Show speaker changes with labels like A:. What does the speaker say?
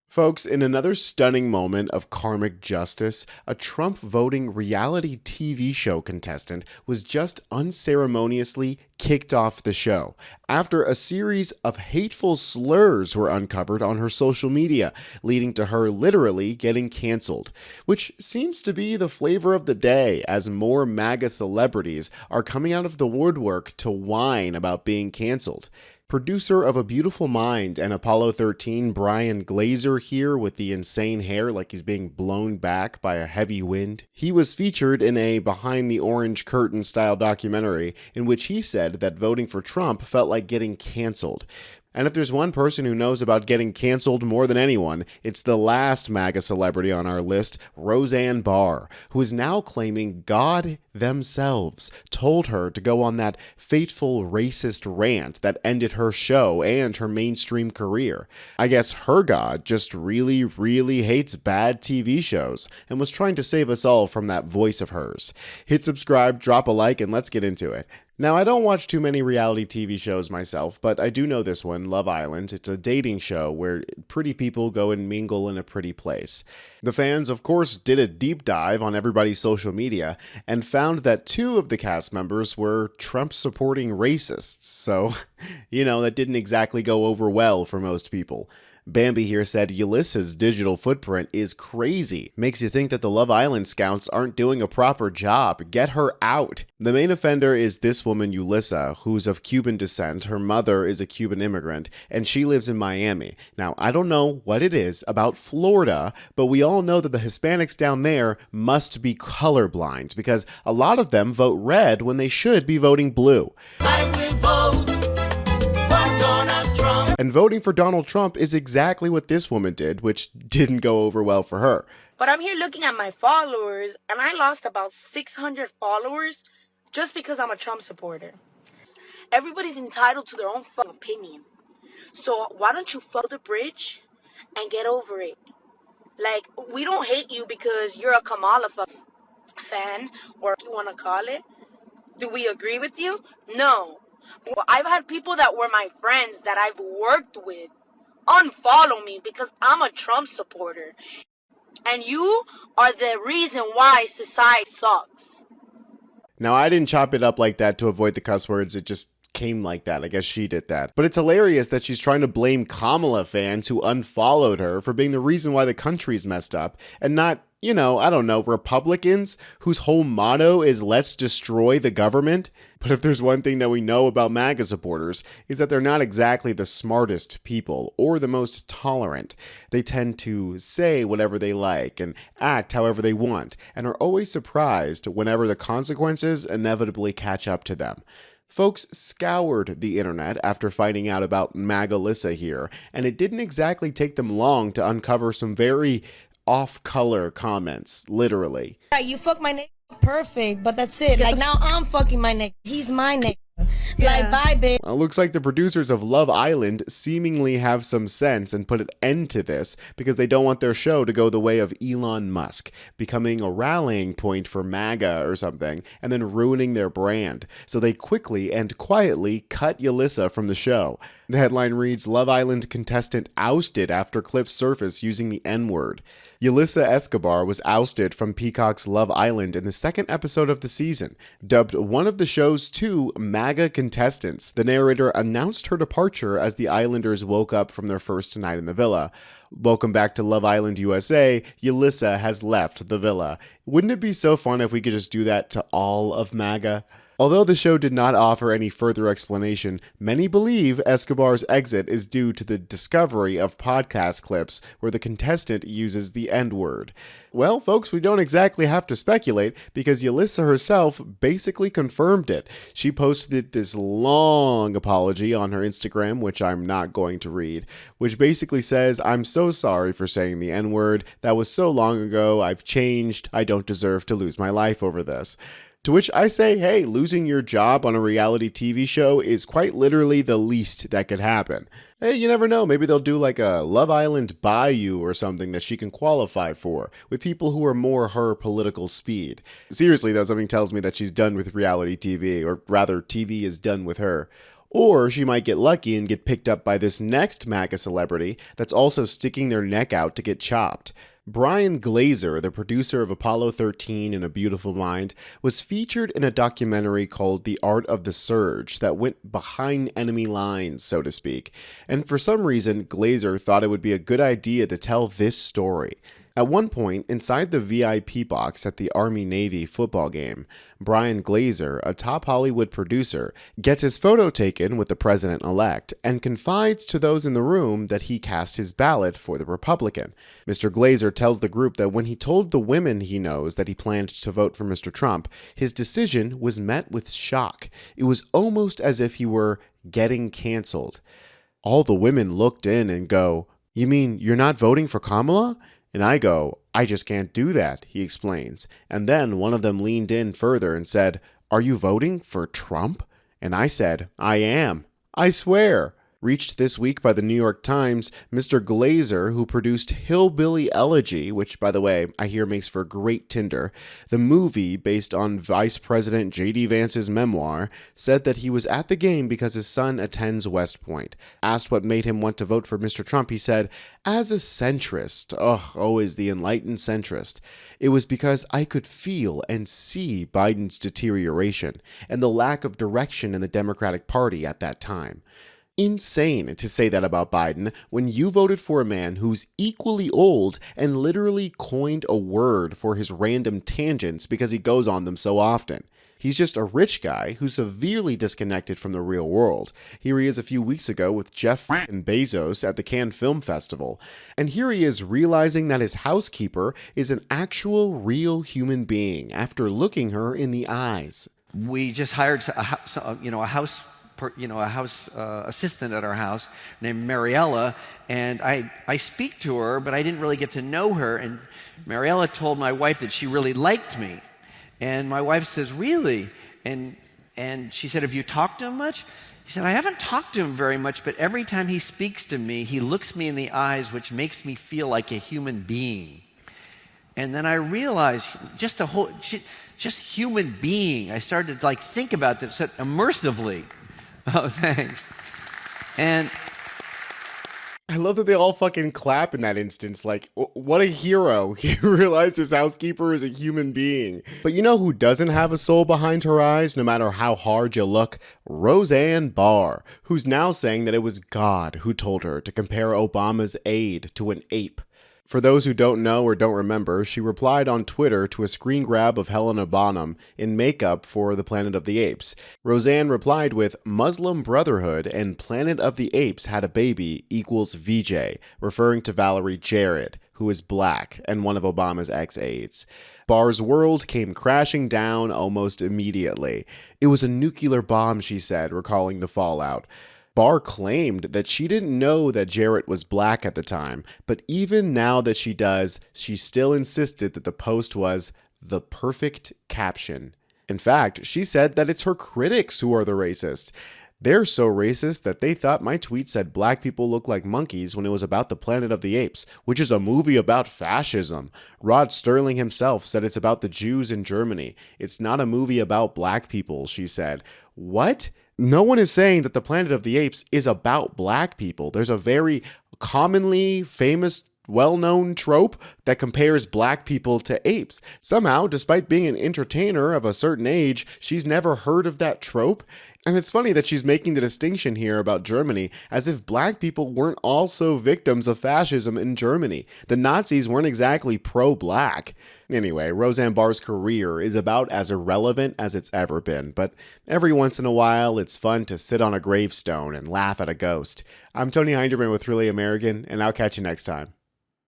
A: Folks, in another stunning moment of karmic justice, a Trump voting reality TV show contestant was just unceremoniously kicked off the show after a series of hateful slurs were uncovered on her social media, leading to her literally getting canceled, which seems to be the flavor of the day as more MAGA celebrities are coming out of the woodwork to whine about being canceled. Producer of A Beautiful Mind and Apollo 13, Brian Glazer here with the insane hair like he's being blown back by a heavy wind. He was featured in a Behind the Orange Curtain style documentary in which he said that voting for Trump felt like getting canceled. And if there's one person who knows about getting canceled more than anyone, it's the last MAGA celebrity on our list, Roseanne Barr, who is now claiming God themselves told her to go on that fateful racist rant that ended her show and her mainstream career. I guess her God just really, really hates bad TV shows and was trying to save us all from that voice of hers. Hit subscribe, drop a like, and let's get into it. Now, I don't watch too many reality TV shows myself, but I do know this one, Love Island. It's a dating show where pretty people go and mingle in a pretty place. The fans, of course, did a deep dive on everybody's social media and found that two of the cast members were Trump-supporting racists. So, that didn't exactly go over well for most people. Bambi here said Ylysa's digital footprint is crazy. Makes you think that the Love Island scouts aren't doing a proper job. Get her out. The main offender is this woman Yulissa, who's of Cuban descent. Her mother is a Cuban immigrant, and she lives in Miami. Now, I don't know what it is about Florida, but we all know that the Hispanics down there must be colorblind because a lot of them vote red when they should be voting blue.
B: I will vote for Donald Trump.
A: And voting for Donald Trump is exactly what this woman did, which didn't go over well for her.
C: But I'm here looking at my followers, and I lost about 600 followers just because I'm a Trump supporter. Everybody's entitled to their own fucking opinion. So why don't you follow the bridge and get over it? Like, we don't hate you because you're a Kamala fan, or you want to call it. Do we agree with you? No. Well, I've had people that were my friends that I've worked with unfollow me because I'm a Trump supporter. And you are the reason why society sucks.
A: Now, I didn't chop it up like that to avoid the cuss words. It just came like that. I guess she did that. But it's hilarious that she's trying to blame Kamala fans who unfollowed her for being the reason why the country's messed up and not, I don't know, Republicans whose whole motto is let's destroy the government. But if there's one thing that we know about MAGA supporters is that they're not exactly the smartest people or the most tolerant. They tend to say whatever they like and act however they want and are always surprised whenever the consequences inevitably catch up to them. Folks scoured the internet after finding out about Ylysa here, and it didn't exactly take them long to uncover some very off-color comments, literally.
D: You fuck my nigga, perfect, but that's it. Like, now I'm fucking my nigga. He's my nigga. Like, bye, bitch.
A: Well, looks like the producers of Love Island seemingly have some sense and put an end to this because they don't want their show to go the way of Elon Musk, becoming a rallying point for MAGA or something, and then ruining their brand. So they quickly and quietly cut Ylyssa from the show. The headline reads, Love Island contestant ousted after clips surface using the N-word. Ylyssa Escobar was ousted from Peacock's Love Island in the second episode of the season, dubbed one of the show's two MAGA contestants. The narrator announced her departure as the Islanders woke up from their first night in the villa. Welcome back to Love Island USA. Ylyssa has left the villa. Wouldn't it be so fun if we could just do that to all of MAGA? Although the show did not offer any further explanation, many believe Escobar's exit is due to the discovery of podcast clips where the contestant uses the N-word. Well, folks, we don't exactly have to speculate because Ylyssa herself basically confirmed it. She posted this long apology on her Instagram, which I'm not going to read, which basically says, I'm so sorry for saying the N-word. That was so long ago. I've changed. I don't deserve to lose my life over this. To which I say, hey, losing your job on a reality TV show is quite literally the least that could happen. Hey, you never know, maybe they'll do like a Love Island Bayou or something that she can qualify for, with people who are more her political speed. Seriously though, something tells me that she's done with reality TV, or rather TV is done with her. Or she might get lucky and get picked up by this next MAGA celebrity that's also sticking their neck out to get chopped. Brian Glazer, the producer of Apollo 13 and A Beautiful Mind, was featured in a documentary called The Art of the Surge that went behind enemy lines, so to speak. And for some reason, Glazer thought it would be a good idea to tell this story. At one point, inside the VIP box at the Army-Navy football game, Brian Glazer, a top Hollywood producer, gets his photo taken with the president-elect and confides to those in the room that he cast his ballot for the Republican. Mr. Glazer tells the group that when he told the women he knows that he planned to vote for Mr. Trump, his decision was met with shock. It was almost as if he were getting canceled. All the women looked in and go, "You mean you're not voting for Kamala?" And I go, "I just can't do that," he explains. And then one of them leaned in further and said, "Are you voting for Trump?" And I said, "I am. I swear." Reached this week by the New York Times, Mr. Glazer, who produced Hillbilly Elegy, which, by the way, I hear makes for great Tinder, the movie based on Vice President J.D. Vance's memoir, said that he was at the game because his son attends West Point. Asked what made him want to vote for Mr. Trump, he said, "As a centrist, always the enlightened centrist, it was because I could feel and see Biden's deterioration and the lack of direction in the Democratic Party at that time." Insane to say that about Biden when you voted for a man who's equally old and literally coined a word for his random tangents because he goes on them so often. He's just a rich guy who's severely disconnected from the real world. Here he is a few weeks ago with Jeff Bezos at the Cannes Film Festival. And here he is realizing that his housekeeper is an actual real human being after looking her in the eyes.
E: We just hired a house assistant at our house named Mariella, and I speak to her, but I didn't really get to know her. And Mariella told my wife that she really liked me. And my wife says, "Really?" And she said, "Have you talked to him much?" He said, "I haven't talked to him very much, but every time he speaks to me, he looks me in the eyes, which makes me feel like a human being." And then I realized just human being. I started to think about this immersively. Oh, thanks. And
A: I love that they all fucking clap in that instance. Like, what a hero. He realized his housekeeper is a human being. But you know who doesn't have a soul behind her eyes, no matter how hard you look? Roseanne Barr, who's now saying that it was God who told her to compare Obama's aide to an ape. For those who don't know or don't remember, she replied on Twitter to a screen grab of Helena Bonham in makeup for the Planet of the Apes. Roseanne replied with, "Muslim Brotherhood and Planet of the Apes had a baby equals VJ," referring to Valerie Jarrett, who is black and one of Obama's ex-aides. Barr's world came crashing down almost immediately. "It was a nuclear bomb," she said, recalling the fallout. Barr claimed that she didn't know that Jarrett was black at the time, but even now that she does, she still insisted that the post was the perfect caption. In fact, she said that it's her critics who are the racist. They're so racist that they thought my tweet said black people look like monkeys when it was about the Planet of the Apes, which is a movie about fascism. Rod Sterling himself said it's about the Jews in Germany. It's not a movie about black people, she said. What? No one is saying that the Planet of the Apes is about black people. There's a very commonly famous, well-known trope that compares black people to apes. Somehow, despite being an entertainer of a certain age, she's never heard of that trope. And it's funny that she's making the distinction here about Germany as if black people weren't also victims of fascism in Germany. The Nazis weren't exactly pro-black. Anyway, Roseanne Barr's career is about as irrelevant as it's ever been, but every once in a while it's fun to sit on a gravestone and laugh at a ghost. I'm Tony Hinderman with Really American, and I'll catch you next time.